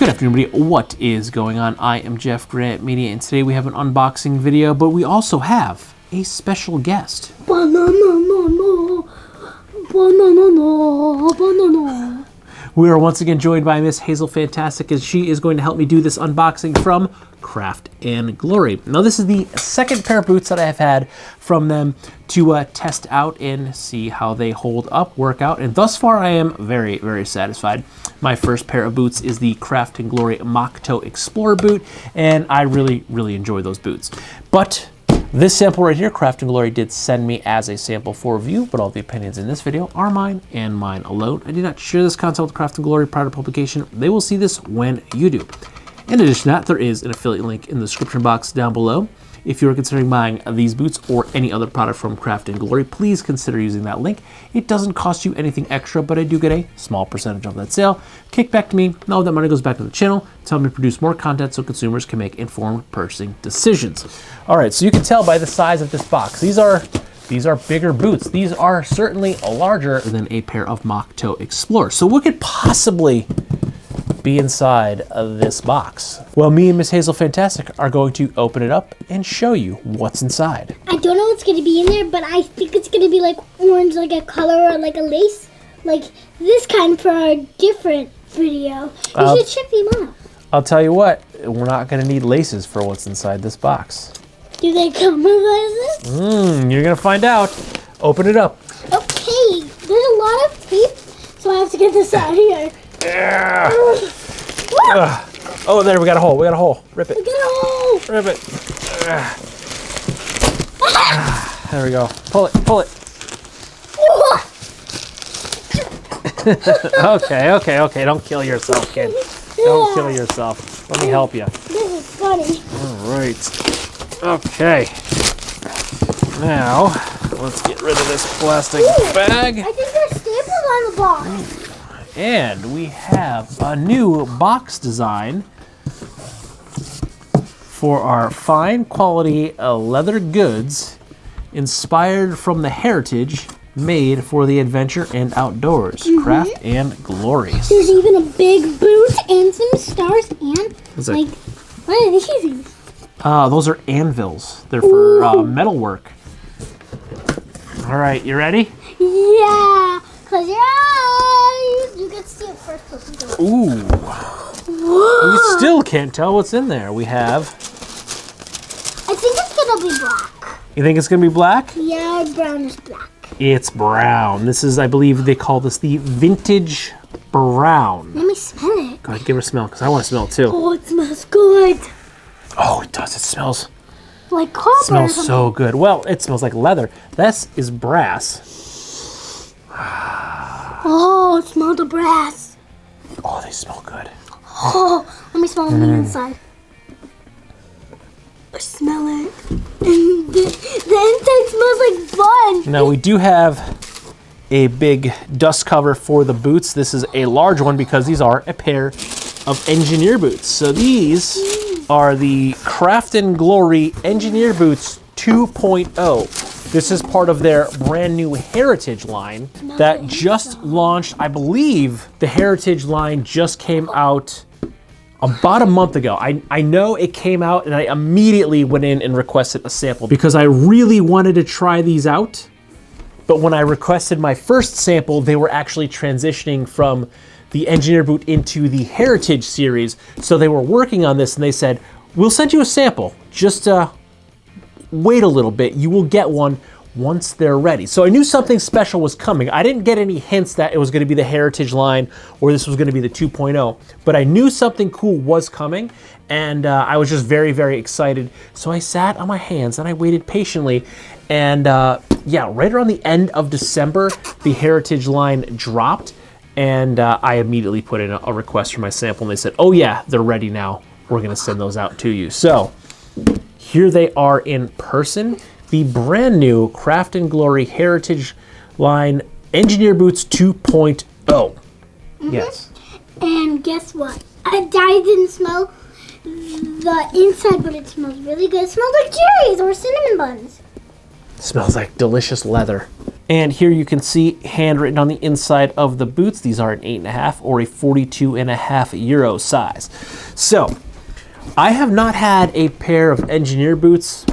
Good afternoon, everybody. What is going on? I am Jeff GrantMEDIA, and today we have an unboxing video, but we also have a special guest. We are once again joined by Miss Hazel Fantastic, as she is going to help me do this unboxing from Craft and Glory. Now, this is the second pair of boots that I have had from them to test out and see how they hold up, work out, and thus far I am very, very satisfied. My first pair of boots is the Craft and Glory moc-toe Explorer boot, and I really, really enjoy those boots. But this sample right here, Craft and Glory did send me as a sample for review, but all the opinions in this video are mine and mine alone. I did not share this content with Craft and Glory prior to publication. They will see this when you do. In addition to that, there is an affiliate link in the description box down below. If you are considering buying these boots or any other product from Craft and Glory, please consider using that link. It doesn't cost you anything extra, but I do get a small percentage of that sale. Kick back to me, and all of that money goes back to the channel to help me produce more content so consumers can make informed purchasing decisions. All right, so you can tell by the size of this box. These are bigger boots. These are certainly larger than a pair of moc-toe Explorers. So what could possibly be inside of this box? Well, me and Miss Hazel Fantastic are going to open it up and show you what's inside. I don't know what's going to be in there, but I think it's going to be like orange, like a color, or like a lace, like this kind for a different video. You should check them out. I'll tell you what, we're not going to need laces for what's inside this box. Do they come with laces? You're going to find out. Open it up. Okay, there's a lot of tape, so I have to get this out here. Yeah. Oh, there, we got a hole. We got a hole. Rip it. We got a hole. Rip it. There we go. Pull it. Pull it. Okay. Don't kill yourself, kid. Don't kill yourself. Let me help you. This is funny. All right. Okay. Now, let's get rid of this plastic bag. I think there's staples on the box. And we have a new box design for our fine quality leather goods inspired from the heritage made for the adventure and outdoors. Craft and Glory. There's even a big boot and some stars and like, what are these? Those are anvils. They're for metalwork. All right, you ready? Yeah. Close your eyes. You can see it first. Ooh. Whoa. We still can't tell what's in there. We have... I think it's going to be black. You think it's going to be black? Yeah, brown is black. It's brown. This is, I believe they call this the vintage brown. Let me smell it. Go ahead, give it a smell, because I want to smell it too. Oh, it smells good. Oh, it does. It smells... like copper. It smells so good. Well, it smells like leather. This is brass. Oh, smell the brass. Oh, they smell good. Oh, let me smell the inside. I smell it. And the inside smells like fun. Now, we do have a big dust cover for the boots. This is a large one because these are a pair of engineer boots. So these are the Craft and Glory Engineer Boots 2.0. This is part of their brand new Heritage line that just launched. I believe the Heritage line just came out about a month ago. I know it came out and I immediately went in and requested a sample because I really wanted to try these out. But when I requested my first sample, they were actually transitioning from the Engineer Boot into the Heritage series. So they were working on this and they said, we'll send you a sample. Just wait a little bit. You will get one once they're ready. So I knew something special was coming. I didn't get any hints that it was going to be the Heritage line or this was going to be the 2.0, but I knew something cool was coming, and I was just very, very excited. So I sat on my hands and I waited patiently, and yeah, right around the end of December, the Heritage line dropped, and I immediately put in a request for my sample, and they said, oh yeah, they're ready now. We're going to send those out to you. So here they are in person. The brand new Craft and Glory Heritage line Engineer Boots 2.0. Yes. And guess what? I didn't smell the inside, but it smells really good. It smells like cherries or cinnamon buns. It smells like delicious leather. And here you can see handwritten on the inside of the boots. These are an 8.5 or a 42.5 euro size. So I have not had a pair of engineer boots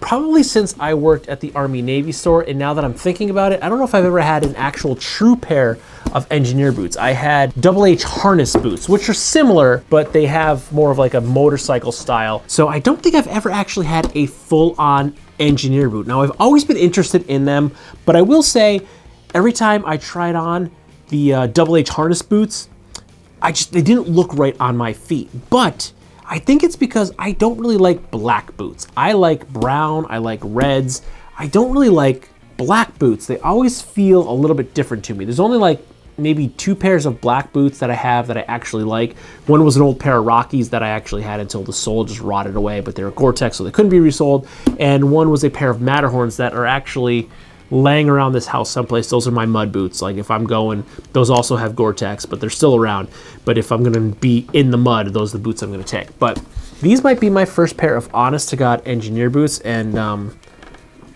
probably since I worked at the Army Navy store. And now that I'm thinking about it, I don't know if I've ever had an actual true pair of engineer boots. I had double H harness boots, which are similar, but they have more of like a motorcycle style. So I don't think I've ever actually had a full-on engineer boot. Now, I've always been interested in them, but I will say every time I tried on the double H harness boots, they didn't look right on my feet. But I think it's because I don't really like black boots. I like brown, I like reds. I don't really like black boots. They always feel a little bit different to me. There's only like maybe 2 pairs of black boots that I have that I actually like. One was an old pair of Rockies that I actually had until the sole just rotted away, but they were Gore-Tex, so they couldn't be resold. And one was a pair of Matterhorns that are actually laying around this house someplace. Those are my mud boots. Like if I'm going, those also have Gore-Tex, but they're still around. But if I'm gonna be in the mud, those are the boots I'm gonna take. But these might be my first pair of honest to God engineer boots, and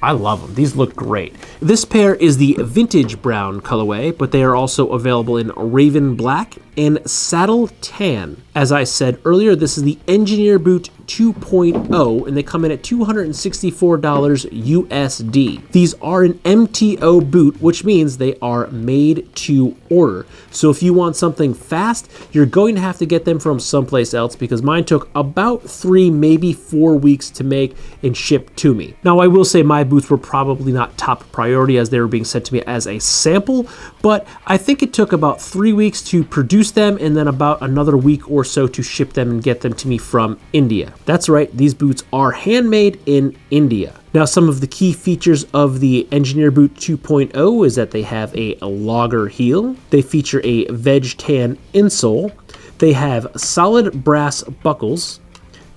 I love them. These look great. This pair is the vintage brown colorway, but they are also available in raven black and saddle tan. As I said earlier, this is the Engineer Boot 2.0, and they come in at $264 USD. These are an MTO boot, which means they are made to order. So if you want something fast, you're going to have to get them from someplace else, because mine took about 3, maybe 4 weeks to make and ship to me. Now, I will say my boots were probably not top priority as they were being sent to me as a sample, but I think it took about 3 weeks to produce them and then about another week or so to ship them and get them to me from India. That's right, these boots are handmade in India. Now, some of the key features of the Engineer Boot 2.0 is that they have a logger heel, they feature a veg tan insole, they have solid brass buckles,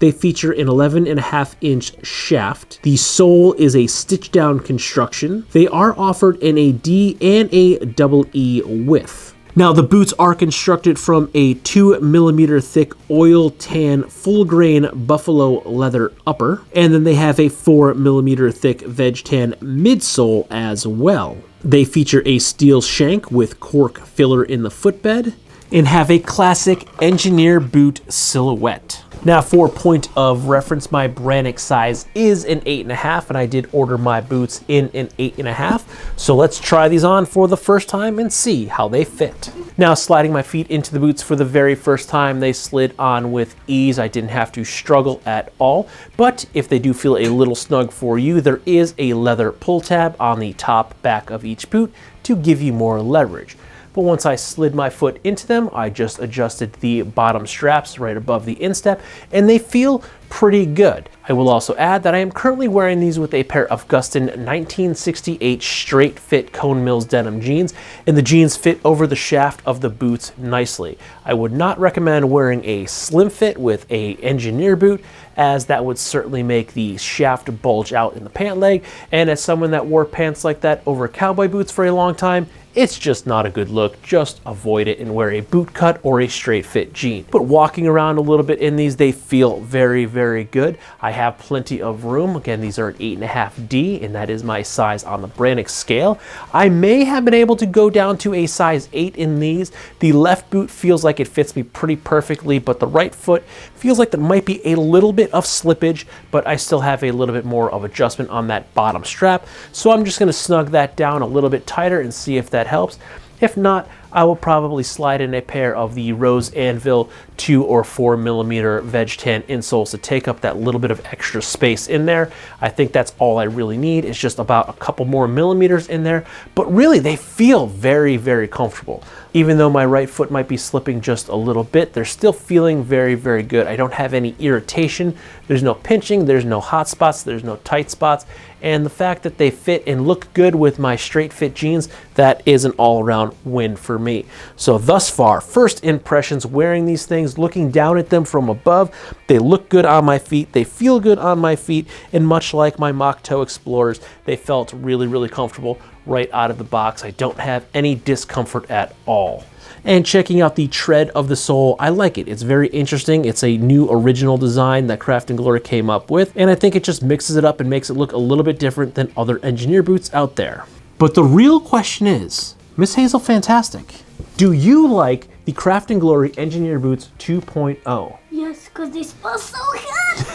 they feature an 11.5-inch shaft. The sole is a stitch down construction. They are offered in a D and a double E width. Now, the boots are constructed from a 2mm thick oil tan full grain buffalo leather upper, and then they have a 4mm thick veg tan midsole as well. They feature a steel shank with cork filler in the footbed and have a classic engineer boot silhouette. Now, for point of reference, my Brannick size is an 8.5, and I did order my boots in an 8.5. So let's try these on for the first time and see how they fit. Now, sliding my feet into the boots for the very first time, they slid on with ease. I didn't have to struggle at all. But if they do feel a little snug for you, there is a leather pull tab on the top back of each boot to give you more leverage. But once I slid my foot into them, I just adjusted the bottom straps right above the instep, and they feel pretty good. I will also add that I am currently wearing these with a pair of Gustin 1968 straight fit Cone Mills denim jeans, and the jeans fit over the shaft of the boots nicely. I would not recommend wearing a slim fit with a engineer boot, as that would certainly make the shaft bulge out in the pant leg, and as someone that wore pants like that over cowboy boots for a long time, it's just not a good look. Just avoid it and wear a boot cut or a straight fit jean. But walking around a little bit in these, they feel very, very good. I have plenty of room. Again, these are an 8.5D, and that is my size on the Brannick scale. I may have been able to go down to a size 8 in these. The left boot feels like it fits me pretty perfectly, but the right foot feels like there might be a little bit of slippage, but I still have a little bit more of adjustment on that bottom strap. So I'm just gonna snug that down a little bit tighter and see if that helps. If not, I will probably slide in a pair of the Rose Anvil 2 or 4mm veg tan insoles to take up that little bit of extra space in there. I think that's all I really need, is just about a couple more millimeters in there, but really they feel very, very comfortable. Even though my right foot might be slipping just a little bit, they're still feeling very, very good. I don't have any irritation. There's no pinching, there's no hot spots, there's no tight spots. And the fact that they fit and look good with my straight fit jeans, that is an all-around win for me. So thus far, first impressions wearing these things, looking down at them from above, they look good on my feet, they feel good on my feet, and much like my moc-toe Explorers, they felt really, really comfortable right out of the box. I don't have any discomfort at all. And checking out the tread of the sole, I like it. It's very interesting. It's a new original design that Craft and Glory came up with, and I think it just mixes it up and makes it look a little bit different than other engineer boots out there. But the real question is, Miss Hazel Fantastic, do you like the Craft and Glory Engineer Boots 2.0? Yes, because they smell so good.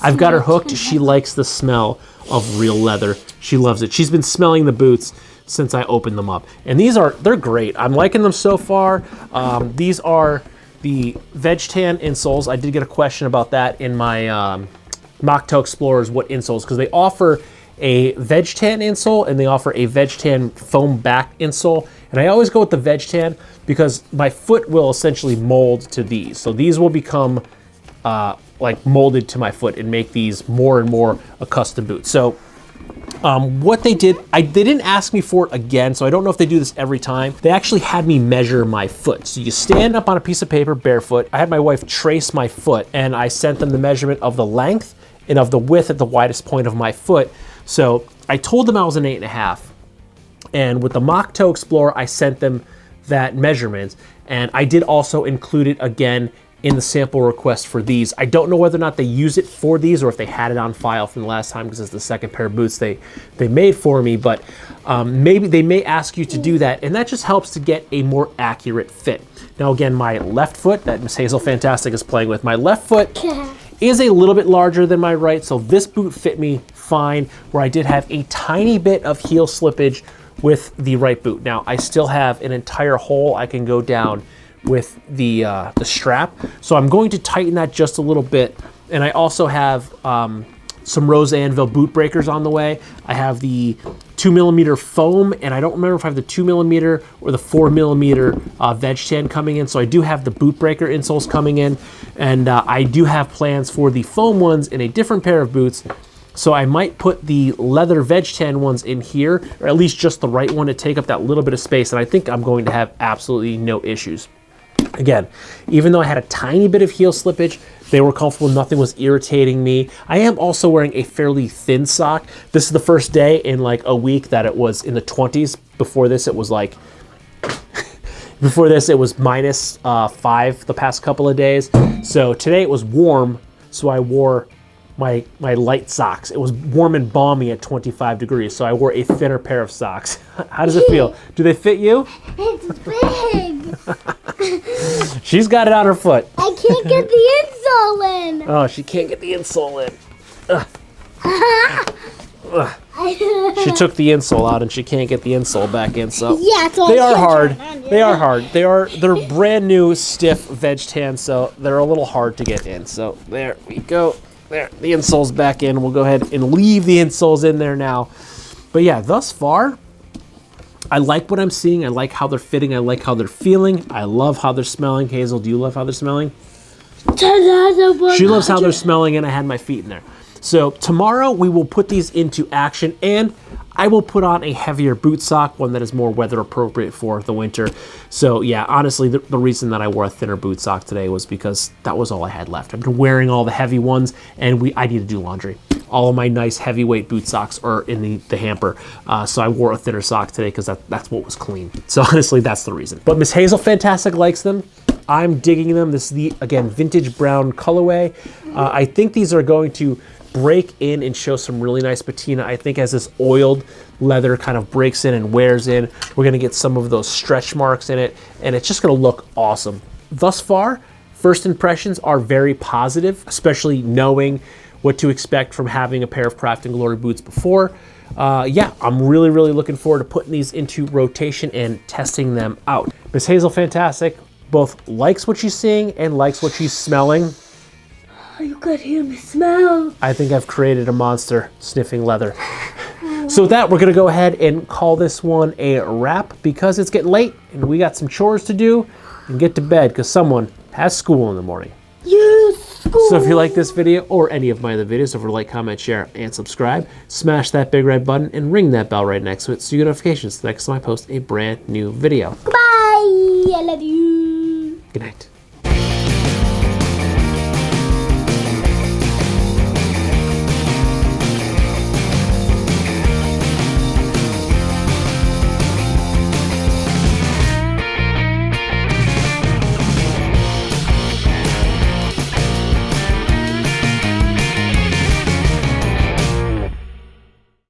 I've got her hooked. She likes the smell of real leather. She loves it. She's been smelling the boots since I opened them up. And they're great. I'm liking them so far. These are the veg tan insoles. I did get a question about that in my moc-toe explorers, what insoles, because they offer a veg tan insole and they offer a veg tan foam back insole. And I always go with the veg tan because my foot will essentially mold to these. So these will become like molded to my foot and make these more and more a custom boot. So what they did, they didn't ask me for it again, so I don't know if they do this every time. They actually had me measure my foot. So you stand up on a piece of paper barefoot. I had my wife trace my foot and I sent them the measurement of the length and of the width at the widest point of my foot. So I told them I was an 8.5. And with the moc-toe Explorer, I sent them that measurement. And I did also include it again in the sample request for these. I don't know whether or not they use it for these or if they had it on file from the last time because it's the second pair of boots they made for me, but maybe they may ask you to do that, and that just helps to get a more accurate fit. Now again, my left foot that Miss Hazel Fantastic is playing with, my left foot is a little bit larger than my right, so this boot fit me fine, where I did have a tiny bit of heel slippage with the right boot. Now I still have an entire hole I can go down with the strap. So I'm going to tighten that just a little bit. And I also have some Rose Anvil boot breakers on the way. I have the 2mm foam, and I don't remember if I have the 2mm or the 4mm veg tan coming in. So I do have the boot breaker insoles coming in, and I do have plans for the foam ones in a different pair of boots. So I might put the leather veg tan ones in here, or at least just the right one to take up that little bit of space. And I think I'm going to have absolutely no issues. Again, even though I had a tiny bit of heel slippage, they were comfortable, nothing was irritating me. I am also wearing a fairly thin sock. This is the first day in like a week that it was in the 20s. Before this, it was like, before this, it was -5 the past couple of days. So today it was warm, so I wore my light socks. It was warm and balmy at 25 degrees, so I wore a thinner pair of socks. How does it feel? Do they fit you? It's big. She's got it on her foot. I can't get the insole in. Oh, she can't get the insole in. Ugh. Ugh. She took the insole out and she can't get the insole back in, so yeah, so they are hard. They are hard. They're brand new stiff veg tan, so they're a little hard to get in. So there we go. There, the insole's back in. We'll go ahead and leave the insoles in there now. But yeah, thus far, I like what I'm seeing. I like how they're fitting. I like how they're feeling. I love how they're smelling. Hazel, do you love how they're smelling? She loves how they're smelling, and I had my feet in there. So tomorrow we will put these into action, and I will put on a heavier boot sock, one that is more weather appropriate for the winter. So yeah, honestly, the reason that I wore a thinner boot sock today was because that was all I had left. I've been wearing all the heavy ones, and I need to do laundry. All of my nice heavyweight boot socks are in the hamper. So I wore a thinner sock today because that's what was clean. So honestly, that's the reason. But Miss Hazel Fantastic likes them. I'm digging them. This is the, again, vintage brown colorway. I think these are going to break in and show some really nice patina. I think as this oiled leather kind of breaks in and wears in, we're gonna get some of those stretch marks in it, and it's just gonna look awesome. Thus far, first impressions are very positive, especially knowing what to expect from having a pair of Craft and Glory boots before. Yeah, I'm really, really looking forward to putting these into rotation and testing them out. Miss Hazel Fantastic both likes what she's seeing and likes what she's smelling. You could hear me smell. I think I've created a monster sniffing leather. So with that, we're gonna go ahead and call this one a wrap because it's getting late and we got some chores to do and get to bed because someone has school in the morning. School. So if you like this video or any of my other videos, don't forget to like, comment, share, and subscribe. Smash that big red button and ring that bell right next to it so you get notifications the next time I post a brand new video. Bye. I love you. Good night.